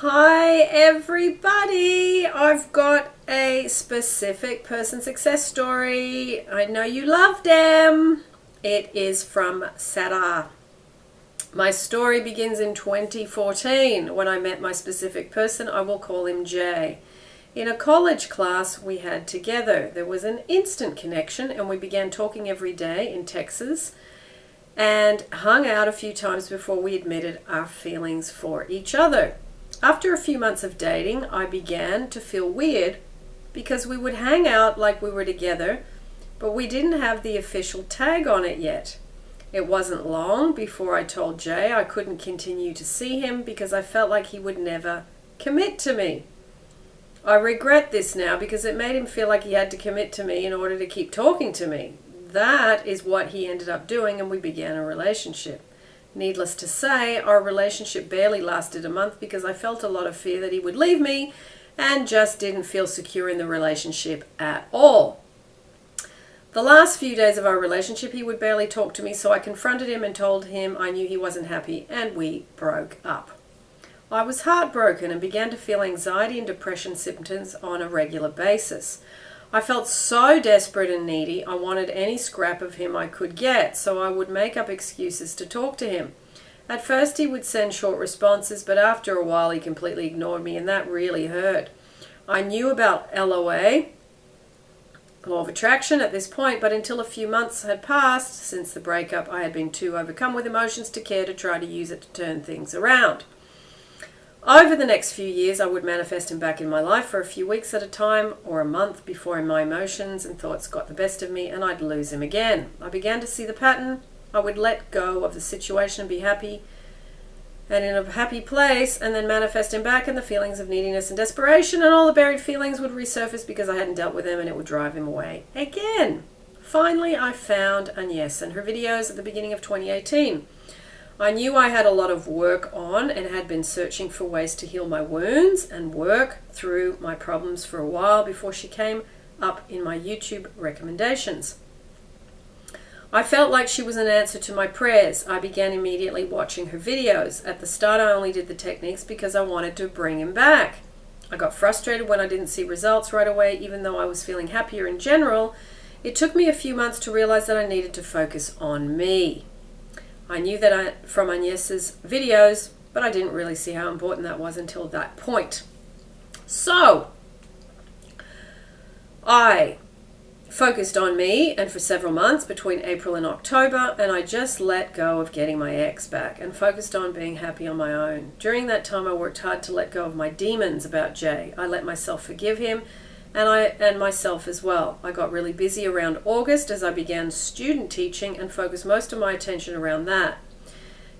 Hi everybody, I've got a specific person success story. I know you love them. It is from Sarah. My story begins in 2014 when I met my specific person. I will call him Jay. In a college class we had together. There was an instant connection and we began talking every day in Texas and hung out a few times before we admitted our feelings for each other. After a few months of dating, I began to feel weird because we would hang out like we were together, but we didn't have the official tag on it yet. It wasn't long before I told Jay I couldn't continue to see him because I felt like he would never commit to me. I regret this now because it made him feel like he had to commit to me in order to keep talking to me. That is what he ended up doing, and we began a relationship. Needless to say, our relationship barely lasted a month because I felt a lot of fear that he would leave me and just didn't feel secure in the relationship at all. The last few days of our relationship, he would barely talk to me, so I confronted him and told him I knew he wasn't happy, and we broke up. I was heartbroken and began to feel anxiety and depression symptoms on a regular basis. I felt so desperate and needy, I wanted any scrap of him I could get, so I would make up excuses to talk to him. At first he would send short responses, but after a while he completely ignored me, and that really hurt. I knew about LOA, law of attraction, at this point, but until a few months had passed since the breakup, I had been too overcome with emotions to care to try to use it to turn things around. Over the next few years, I would manifest him back in my life for a few weeks at a time or a month before my emotions and thoughts got the best of me, and I'd lose him again. I began to see the pattern. I would let go of the situation and be happy and in a happy place, and then manifest him back, and the feelings of neediness and desperation and all the buried feelings would resurface because I hadn't dealt with them, and it would drive him away again. Finally, I found Agnes and her videos at the beginning of 2018. I knew I had a lot of work on and had been searching for ways to heal my wounds and work through my problems for a while before she came up in my YouTube recommendations. I felt like she was an answer to my prayers. I began immediately watching her videos. At the start, I only did the techniques because I wanted to bring him back. I got frustrated when I didn't see results right away, even though I was feeling happier in general. It took me a few months to realize that I needed to focus on me. I knew that from Agnes's videos, but I didn't really see how important that was until that point. So, I focused on me, and for several months between April and October, and I just let go of getting my ex back and focused on being happy on my own. During that time, I worked hard to let go of my demons about Jay. I let myself forgive him, and myself as well. I got really busy around August as I began student teaching and focused most of my attention around that.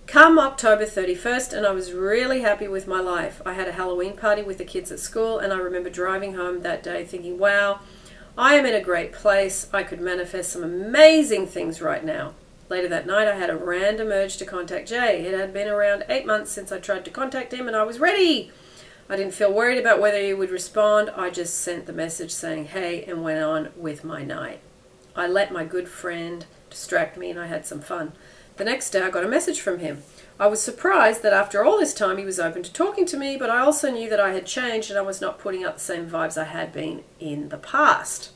Come October 31st, and I was really happy with my life. I had a Halloween party with the kids at school, and I remember driving home that day thinking, wow, I am in a great place. I could manifest some amazing things right now. Later that night, I had a random urge to contact Jay. It had been around 8 months since I tried to contact him, and I was ready. I didn't feel worried about whether he would respond. I just sent the message saying, hey, and went on with my night. I let my good friend distract me, and I had some fun. The next day, I got a message from him. I was surprised that after all this time, he was open to talking to me, but I also knew that I had changed and I was not putting out the same vibes I had been in the past.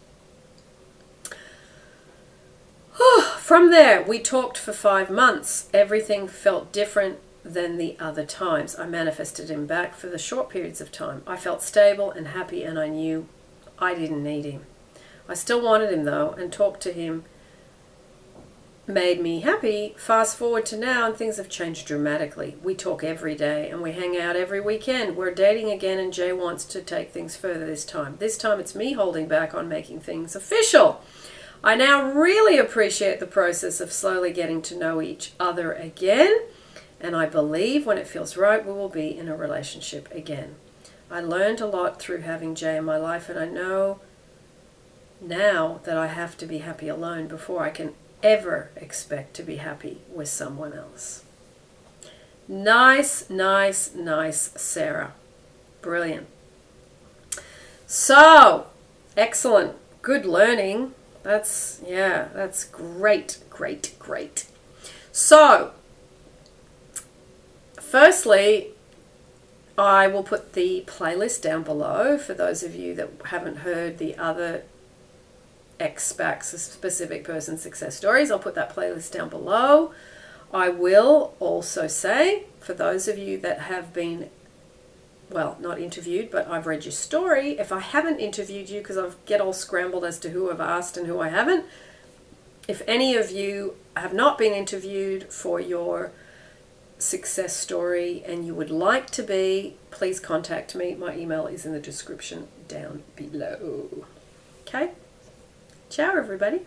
From there, we talked for 5 months. Everything felt different than the other times. I manifested him back for the short periods of time. I felt stable and happy, and I knew I didn't need him. I still wanted him though, and talk to him made me happy. Fast forward to now, and things have changed dramatically. We talk every day and we hang out every weekend. We're dating again, and Jay wants to take things further this time. This time it's me holding back on making things official. I now really appreciate the process of slowly getting to know each other again. And I believe when it feels right, we will be in a relationship again. I learned a lot through having Jay in my life, and I know now that I have to be happy alone before I can ever expect to be happy with someone else. Nice, nice, nice, Sarah. Brilliant. So, excellent. Good learning. That's great, great, great. So, firstly, I will put the playlist down below for those of you that haven't heard the other X-Facts, specific person success stories. I'll put that playlist down below. I will also say, for those of you that have been, well, not interviewed, but I've read your story, if I haven't interviewed you, because I get all scrambled as to who I've asked and who I haven't, if any of you have not been interviewed for your success story and you would like to be, please contact me. My email is in the description down below. Okay? Ciao, everybody.